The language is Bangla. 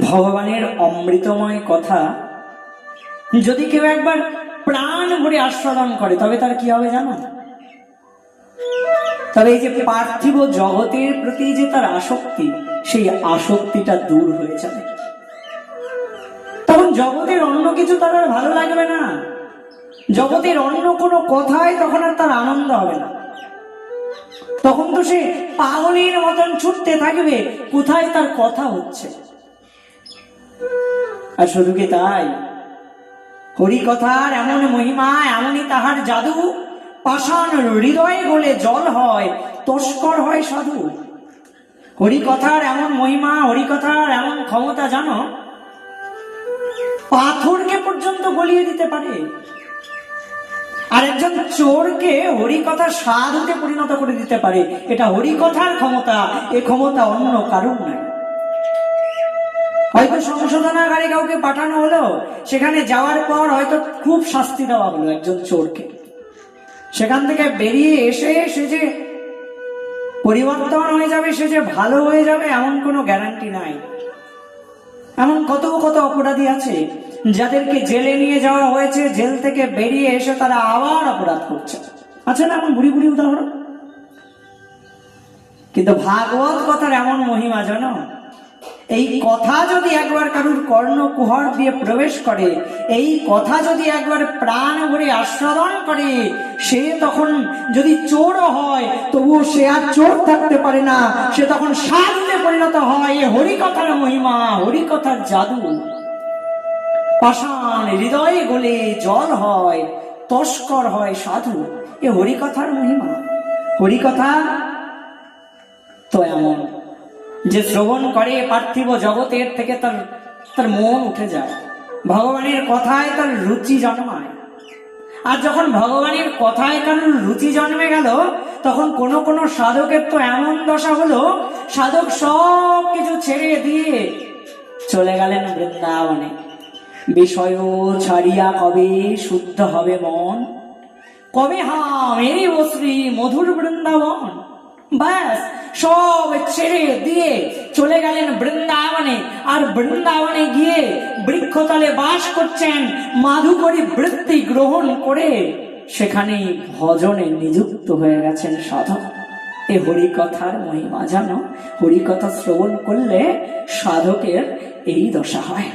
ভগবানের অমৃতময় কথা যদি কেউ একবার প্রাণ ভরে আস্বাদন করে তবে তার কি হবে জানো? তবে এই যে পার্থিব জগতের প্রতি যে তার আসক্তি, সেই আসক্তিটা দূর হয়ে যাবে। তখন জগতের অন্য কিছু তার আর ভালো লাগবে না, জগতের অন্য কোনো কথায় তখন আর তার আনন্দ হবে না। তখন তো সে পাগলের মতন ছুটতে থাকবে কোথায় তার কথা হচ্ছে। আর শুধু কি তাই, হরিকথার এমন মহিমা, এমনই তাহার জাদু, পাষাণ হৃদয়ে গলে জল হয়, তস্কর হয় সাধু। হরিকথার এমন মহিমা, হরিকথার এমন ক্ষমতা জানো, পাথরকে পর্যন্ত গলিয়ে দিতে পারে। আর একজন চোরকে হরিকথার সাধুতে পরিণত করে দিতে পারে। এটা হরিকথার ক্ষমতা, এ ক্ষমতা অন্য কারণ নাই। হয়তো সংশোধনাগারে কাউকে পাঠানো হলো, সেখানে যাওয়ার পর হয়তো খুব শাস্তি দেওয়া হলো একজন চোরকে, সেখান থেকে বেরিয়ে এসে সে যে পরিবর্তন হয়ে যাবে, সে যে ভালো হয়ে যাবে, এমন কোনো গ্যারান্টি নাই। এমন কত কত অপরাধী আছে যাদেরকে জেলে নিয়ে যাওয়া হয়েছে, জেল থেকে বেরিয়ে এসে তারা আবার অপরাধ করছে, আছে না এমন বুড়ি বুড়ি উদাহরণ? কিন্তু ভাগবত কথার এমন মহিমা জানো, এই কথা যদি একবার কারুর কর্ণ কুহর দিয়ে প্রবেশ করে, এই কথা যদি একবার প্রাণ ভরে আস্বাদন করে, সে তখন যদি চোরও হয় তবুও সে আর চোর থাকতে পারে না, সে তখন সাধুতে পরিণত হয়। এ হরিকথার মহিমা, হরিকথার জাদু। পাষাণ হৃদয়ে গলে জল হয়, তস্কর হয় সাধু। এ হরিকথার মহিমা। হরিকথা তো এমন যে শ্রবণ করে পার্থিব জগতের থেকে তার মন উঠে যায়, ভগবানের কথায় তার রুচি জন্মায়। আর যখন ভগবানের কথায় কারোর রুচি জন্মে গেল, তখন কোন কোন সাধকের তো এমন দশা হলো, সাধক সব কিছু ছেড়ে দিয়ে চলে গেলেন বৃন্দাবনে। বিষয় ছাড়িয়া কবে শুদ্ধ হবে মন, কবে মেরিব শ্রী মধুর বৃন্দাবন। ব্যাস সব ছেড়ে দিয়ে চলে গেলেন বৃন্দাবনে। আর বৃন্দাবনে গিয়ে বৃক্ষতলে বাস করছেন, মাধুকরী বৃত্তি গ্রহণ করে সেখানেই ভজনে নিযুক্ত হয়ে গেছেন সাধক। এ হরিকথার মহিমা জানো, হরিকথা শ্রবণ করলে সাধকের এই দশা হয়।